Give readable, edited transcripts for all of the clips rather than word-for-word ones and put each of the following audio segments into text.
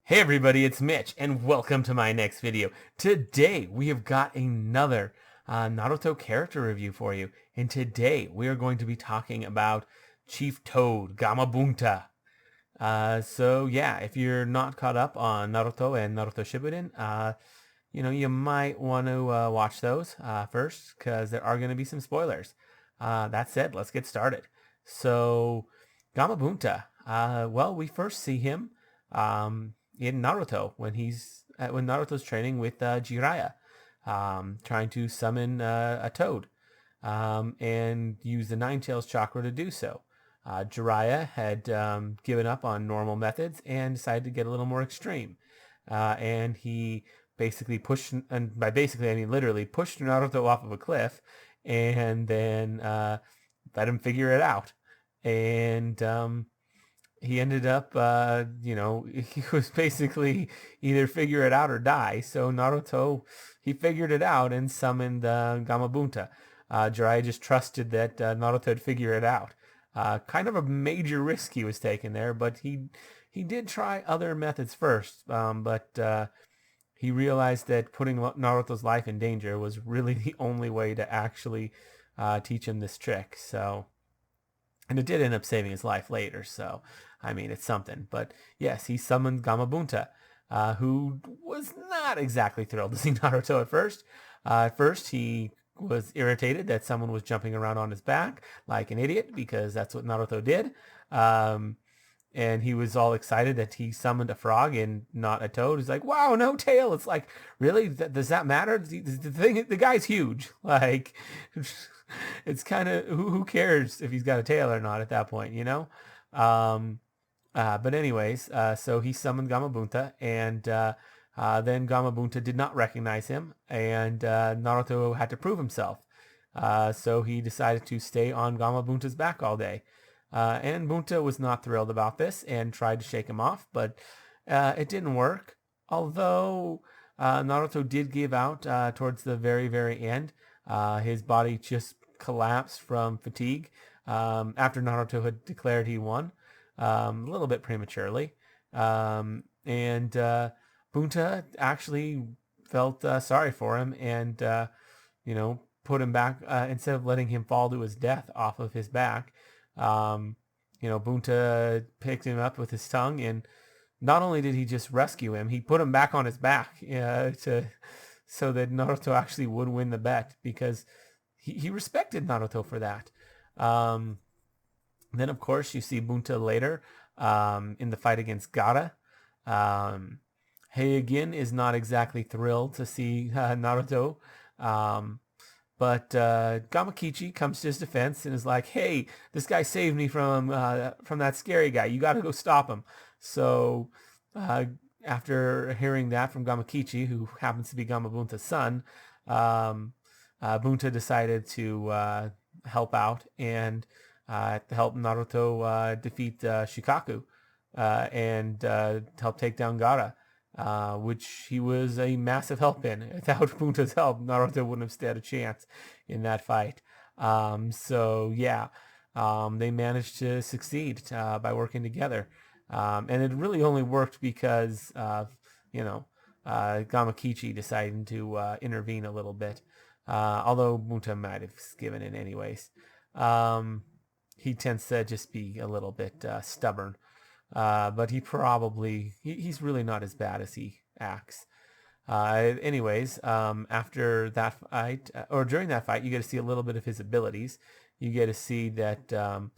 Hey everybody, it's Mitch, and welcome to my next video. Today, we have got another Naruto character review for you. And today, we are going to be talking about Chief Toad, Gamabunta. So yeah, if you're not caught up on Naruto and Naruto Shippuden, you might want to watch those first, because there are going to be some spoilers. That said, let's get started. So, Gamabunta, well, we first see him in Naruto when Naruto's training with Jiraiya, trying to summon a toad, and use the Nine Tails chakra to do so. Jiraiya had given up on normal methods and decided to get a little more extreme, and he basically pushed, and by basically I mean literally, pushed Naruto off of a cliff, and then let him figure it out, and he ended up, he was basically either figure it out or die. So Naruto, he figured it out and summoned Gamabunta. Jiraiya just trusted that Naruto would figure it out. Kind of a major risk he was taking there, but he did try other methods first. But he realized that putting Naruto's life in danger was really the only way to actually teach him this trick. So. And it did end up saving his life later, so, I mean, it's something. But, yes, he summoned Gamabunta, who was not exactly thrilled to see Naruto at first. At first, he was irritated that someone was jumping around on his back like an idiot, because that's what Naruto did. And he was all excited that he summoned a frog and not a toad. He's like, wow, no tail. It's like, really? Does that matter? The guy's huge. Like, it's kind of, who cares if he's got a tail or not at that point, you know? But anyways, so he summoned Gamabunta, and then Gamabunta did not recognize him, and Naruto had to prove himself. So he decided to stay on Gamabunta's back all day. And Bunta was not thrilled about this and tried to shake him off, but it didn't work. Although Naruto did give out towards the very, very end. His body just collapsed from fatigue after Naruto had declared he won, a little bit prematurely. And Bunta actually felt sorry for him and, put him back, instead of letting him fall to his death off of his back. Bunta picked him up with his tongue, and not only did he just rescue him, he put him back on his back so that Naruto actually would win the bet, because he respected Naruto for that. Then, of course, you see Bunta later in the fight against Gaara. Heian is not exactly thrilled to see Naruto. But Gamakichi comes to his defense and is like, hey, this guy saved me from that scary guy. You got to go stop him. So after hearing that from Gamakichi, who happens to be Gamabunta's son, Bunta decided to help out and help Naruto defeat Shikaku and help take down Gaara. Which he was a massive help in. Without Bunta's help, Naruto wouldn't have stood a chance in that fight. So yeah, they managed to succeed by working together. And it really only worked because of, Gamakichi deciding to intervene a little bit. Although Bunta might have given in anyways. He tends to just be a little bit stubborn. But he's really not as bad as he acts. Anyways, after that fight, or during that fight, you get to see a little bit of his abilities. You get to see that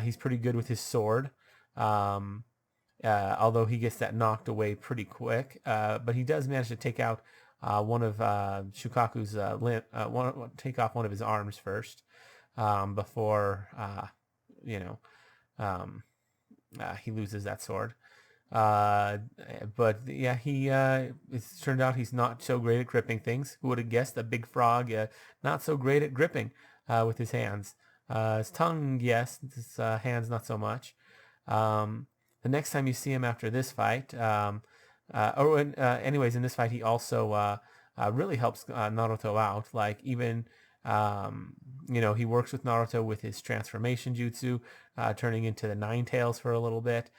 he's pretty good with his sword, although he gets that knocked away pretty quick. But he does manage to take out one of Shukaku's take off one of his arms first, before he loses that sword. But yeah, it's turned out he's not so great at gripping things. Who would have guessed a big frog not so great at gripping with his hands? His tongue, yes. His hands, not so much. The next time you see him after this fight, anyways, in this fight, he also really helps Naruto out. Like, even he works with Naruto with his transformation jutsu, turning into the Nine Tails for a little bit.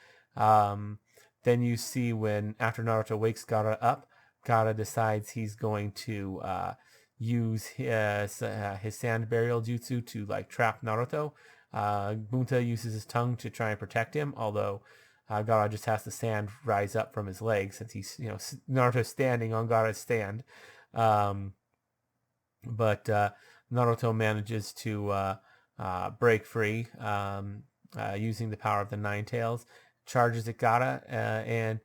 then you see when after Naruto wakes Gaara up, Gaara decides he's going to use his sand burial jutsu to like trap Naruto. Bunta uses his tongue to try and protect him, although Gaara just has the sand rise up from his legs since he's Naruto's standing on Gaara's stand. Um, but Naruto manages to break free using the power of the Nine Tails, charges at Gaara and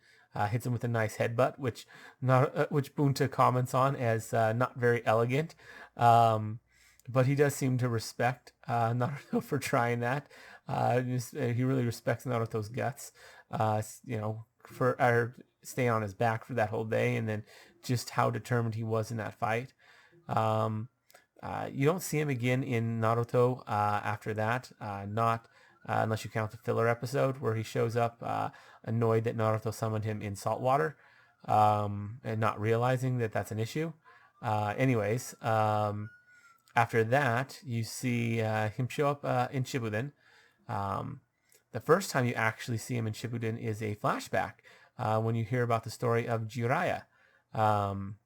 hits him with a nice headbutt, which Bunta comments on as not very elegant. But he does seem to respect Naruto for trying that. He really respects Naruto's guts, for staying on his back for that whole day, and then just how determined he was in that fight. You don't see him again in Naruto after that, not unless you count the filler episode where he shows up annoyed that Naruto summoned him in salt water, and not realizing that that's an issue. Anyways, after that, you see him show up in Shippuden. The first time you actually see him in Shippuden is a flashback when you hear about the story of Jiraiya. And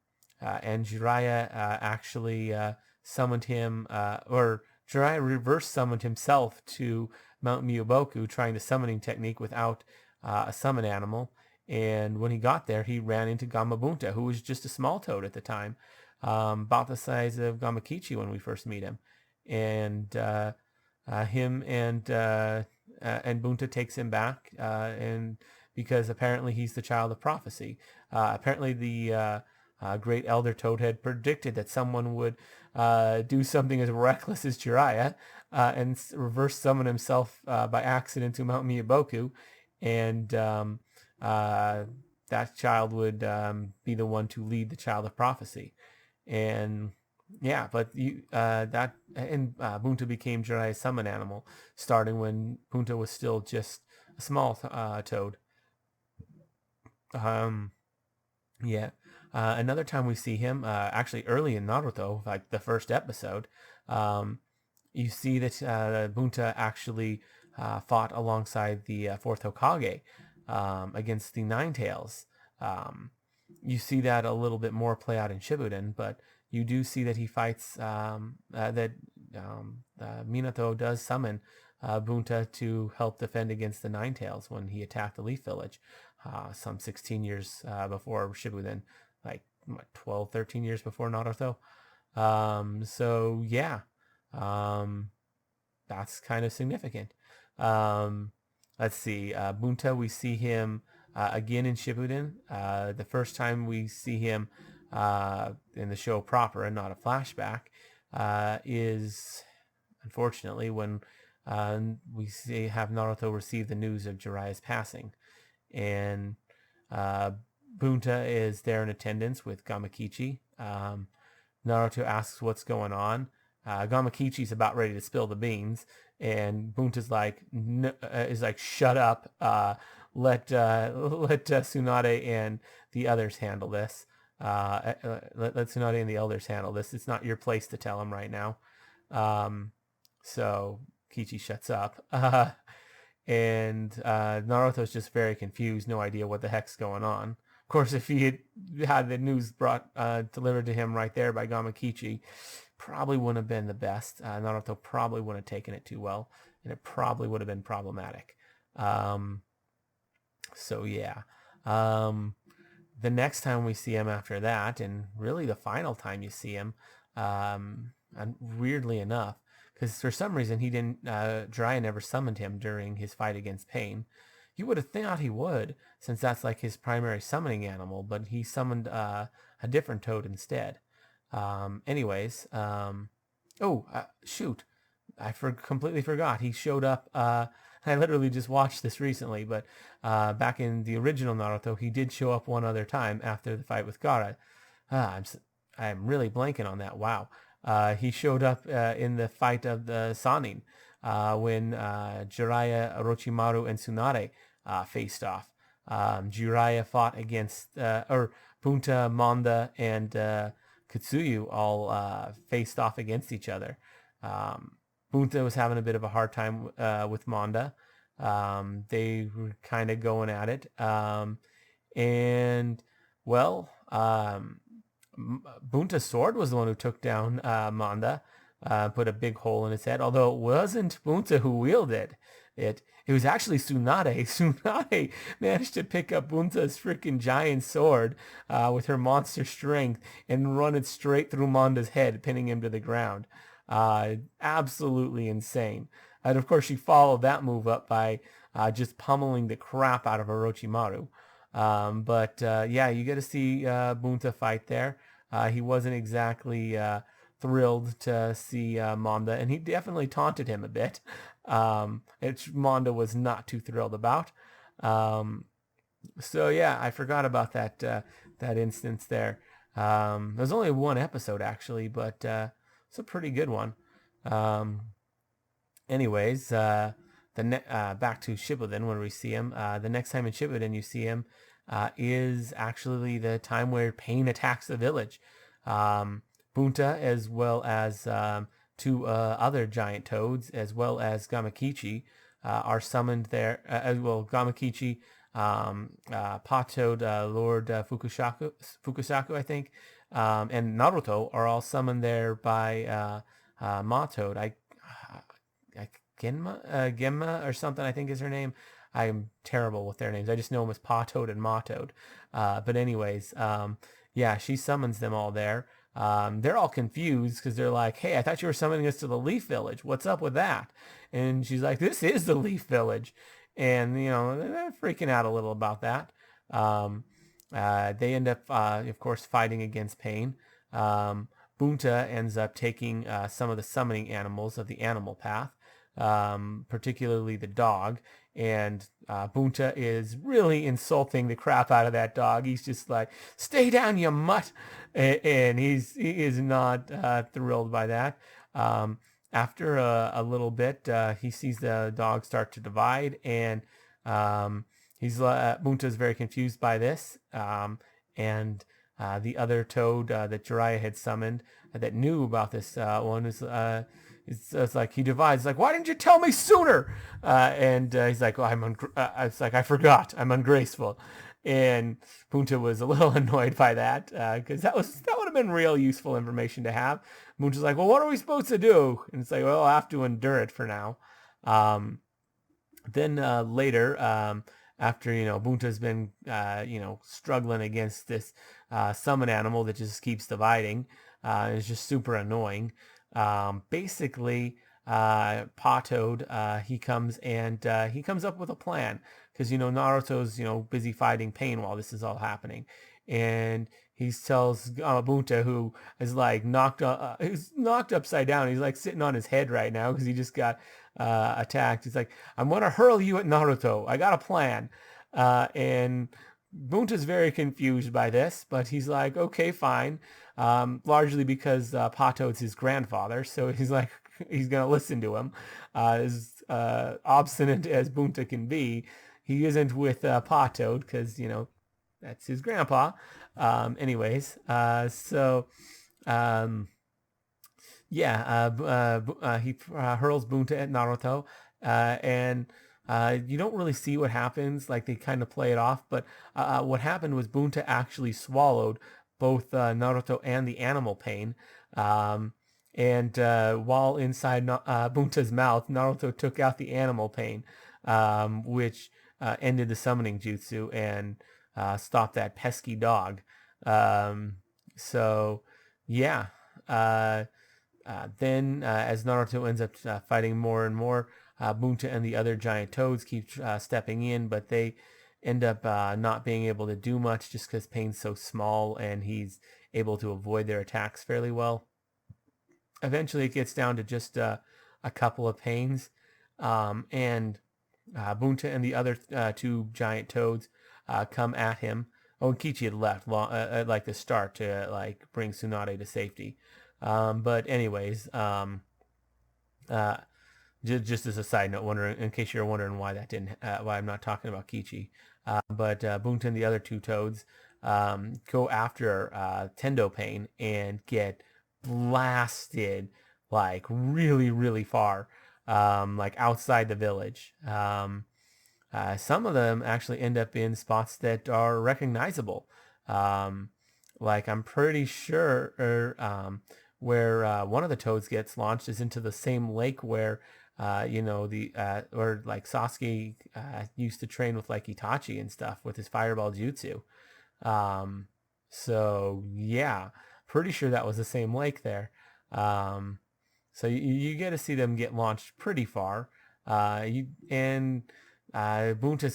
Jiraiya actually summoned him, or Jiraiya reverse summoned himself to Mount Miyoboku, trying the summoning technique without a summon animal. And when he got there, he ran into Gamabunta, who was just a small toad at the time, about the size of Gamakichi when we first meet him. And him and Bunta takes him back, and because apparently he's the child of prophecy. Apparently the great elder toad had predicted that someone would do something as reckless as Jiraiya and reverse summon himself by accident to Mount Miyaboku, and that child would be the one to lead the child of prophecy. And yeah, but Bunta became Jiraiya's summon animal, starting when Bunta was still just a small toad. Yeah. Another time we see him, actually early in Naruto, like the first episode, you see that Bunta actually fought alongside the fourth Hokage against the Nine Tails. You see that a little bit more play out in Shippuden, but you do see that he fights, Minato does summon Bunta to help defend against the Nine Tails when he attacked the Leaf Village some 16 years before Shippuden, like 12, 13 years before Naruto. So yeah, that's kind of significant. Let's see, Bunta, we see him again in Shippuden. The first time we see him in the show proper and not a flashback is unfortunately when we have Naruto receive the news of Jiraiya's passing, and Bunta is there in attendance with Gamakichi. Naruto asks what's going on. Gamakichi's about ready to spill the beans, and Bunta's like, shut up. Let Tsunade and the others handle this. Let Tsunade and the elders handle this. It's not your place to tell him right now. So Kichi shuts up. And Naruto's just very confused, no idea what the heck's going on. Of course, if he had the news delivered to him right there by Gamakichi, probably wouldn't have been the best. Naruto probably wouldn't have taken it too well, and it probably would have been problematic. So yeah. The next time we see him after that, and really the final time you see him, and weirdly enough, because for some reason he didn't, Jiraiya never summoned him during his fight against Pain. You would have thought he would, since that's like his primary summoning animal, but he summoned a different toad instead. Anyways, shoot, I completely forgot. He showed up, I literally just watched this recently, but back in the original Naruto, he did show up one other time after the fight with Gaara. I'm really blanking on that. Wow. He showed up in the fight of the Sannin when Jiraiya, Orochimaru, and Tsunade faced off. Jiraiya fought against, Bunta, Manda, and Kutsuyu all faced off against each other. Bunta was having a bit of a hard time with Manda. They were kind of going at it. And well, Bunta's sword was the one who took down Manda, put a big hole in his head. Although it wasn't Bunta who wielded it, it was actually Tsunade. Tsunade managed to pick up Bunta's freaking giant sword with her monster strength and run it straight through Manda's head, pinning him to the ground. Absolutely insane. And of course, she followed that move up by just pummeling the crap out of Orochimaru. But yeah, you get to see Bunta fight there. He wasn't exactly thrilled to see Manda, and he definitely taunted him a bit, which Manda was not too thrilled about. So yeah, I forgot about that instance there. There's only one episode actually, but it's a pretty good one. Anyways, back to Shippuden when we see him. The next time in Shippuden you see him is actually the time where Pain attacks the village. Bunta, as well as two other giant toads, as well as Gamakichi, are summoned there. As well, Gamakichi, Pot Toad, Lord Fukusaku, I think, and Naruto are all summoned there by Ma Toad. Genma or something, I think is her name. I'm terrible with their names. I just know them as Pa Toad and Ma Toad. But anyways, yeah, she summons them all there. They're all confused because they're like, hey, I thought you were summoning us to the Leaf Village. What's up with that? And she's like, this is the Leaf Village. And, they're freaking out a little about that. They end up, of course, fighting against Pain. Bunta ends up taking some of the summoning animals of the animal path, particularly the dog. And Bunta is really insulting the crap out of that dog. He's just like, stay down, you mutt. And he is not thrilled by that. After a little bit, he sees the dog start to divide, and Bunta is very confused by this. And the other toad that Jiraiya had summoned that knew about this one is it's like he divides. It's like, why didn't you tell me sooner? And he's like, oh, it's like, I forgot. I'm ungraceful. And Bunta was a little annoyed by that because that would have been real useful information to have. Bunta's like, well, what are we supposed to do? And it's like, well, I'll have to endure it for now. Then later, after Bunta's been struggling against this summon animal that just keeps dividing, it's just super annoying. Basically, Pa Toad, he comes up with a plan because Naruto's busy fighting Pain while this is all happening, and he tells Bunta, who is like he's knocked upside down. He's like sitting on his head right now because he just got attacked. He's like, I'm gonna hurl you at Naruto. I got a plan, and Bunta's very confused by this, but he's like, okay, fine. Largely because Pa Toad's his grandfather, so he's like, he's gonna listen to him. As obstinate as Bunta can be, he isn't with Pa Toad because that's his grandpa. Anyways, so yeah, he hurls Bunta at Naruto, and you don't really see what happens. Like they kind of play it off, but what happened was Bunta actually swallowed both Naruto and the animal Pain. And while inside Bunta's mouth, Naruto took out the animal Pain, which ended the summoning jutsu and stopped that pesky dog. So yeah. Then as Naruto ends up fighting more and more, Bunta and the other giant toads keep stepping in, but they end up not being able to do much just because Pain's so small and he's able to avoid their attacks fairly well. Eventually it gets down to just a couple of Pains, and Bunta and the other two giant toads come at him. Oh, and Kichi had left at like the start to like bring Tsunade to safety. But anyways, just as a side note, in case you're wondering why why I'm not talking about Kichi, but Bunta and the other two toads go after Tendo Pain and get blasted like really, really far, like outside the village. Some of them actually end up in spots that are recognizable. Um, like I'm pretty sure where one of the toads gets launched is into the same lake where or like Sasuke used to train with like Itachi and stuff with his fireball jutsu. Um, so yeah, pretty sure that was the same lake there. Um, so you get to see them get launched pretty far. Bunta's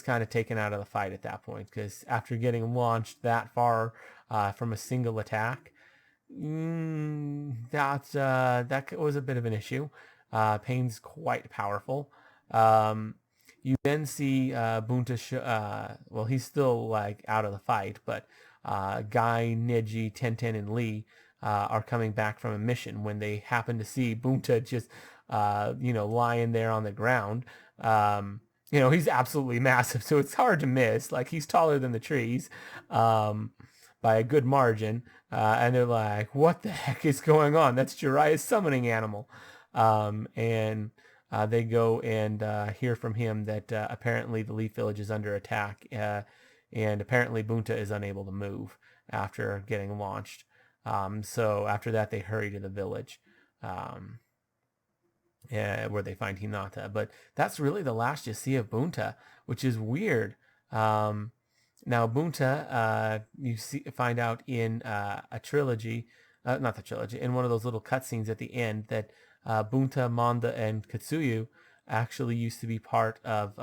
kind of taken out of the fight at that point because after getting launched that far from a single attack, that was a bit of an issue. Pain's quite powerful. You then see Bunta. Well, he's still like out of the fight, but Guy, Neji, Tenten, and Lee are coming back from a mission when they happen to see Bunta just lying there on the ground. He's absolutely massive, so it's hard to miss. Like he's taller than the trees. By a good margin, and they're like, "What the heck is going on? That's Jiraiya's summoning animal." And they go and hear from him that apparently the Leaf Village is under attack, and apparently Bunta is unable to move after getting launched. So after that, they hurry to the village, where they find Hinata. But that's really the last you see of Bunta, which is weird. Now Bunta, find out in a trilogy, not the trilogy, in one of those little cutscenes at the end that Bunta, Manda, and Katsuyu actually used to be part of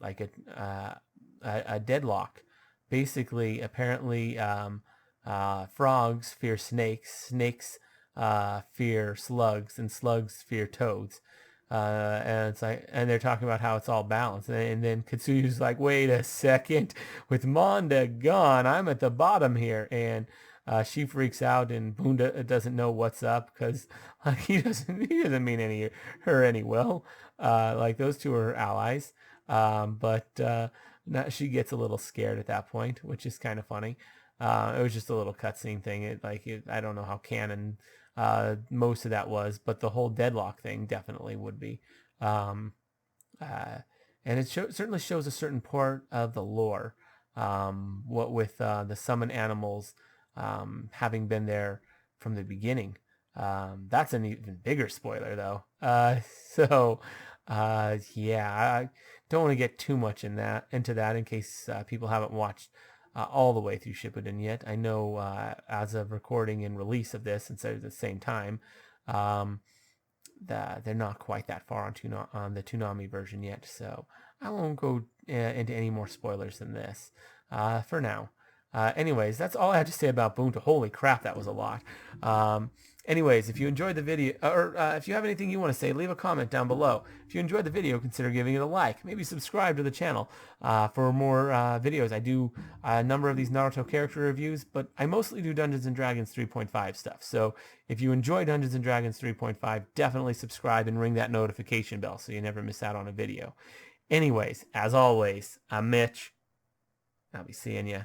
like a deadlock. Basically, apparently, frogs fear snakes, snakes fear slugs, and slugs fear toads. And it's like, and they're talking about how it's all balanced, and then Katsuyu's like, "Wait a second, with Manda gone, I'm at the bottom here," and she freaks out, and Bunda doesn't know what's up because he doesn't mean her any well. Like those two are allies, but she gets a little scared at that point, which is kind of funny. It was just a little cutscene thing. I don't know how canon most of that was, but the whole deadlock thing definitely would be. And it certainly shows a certain part of the lore. What with the summon animals having been there from the beginning. That's an even bigger spoiler, though. Yeah, I don't want to get too much into that in case people haven't watched all the way through Shippuden yet. I know as of recording and release of this, instead of the same time, they're not quite that far on the Toonami version yet, so I won't go into any more spoilers than this for now. Anyways, that's all I have to say about Bunta. Holy crap, that was a lot. Anyways, if you enjoyed the video, or if you have anything you want to say, leave a comment down below. If you enjoyed the video, consider giving it a like. Maybe subscribe to the channel for more videos. I do a number of these Naruto character reviews, but I mostly do Dungeons & Dragons 3.5 stuff. So if you enjoy Dungeons & Dragons 3.5, definitely subscribe and ring that notification bell so you never miss out on a video. Anyways, as always, I'm Mitch. I'll be seeing you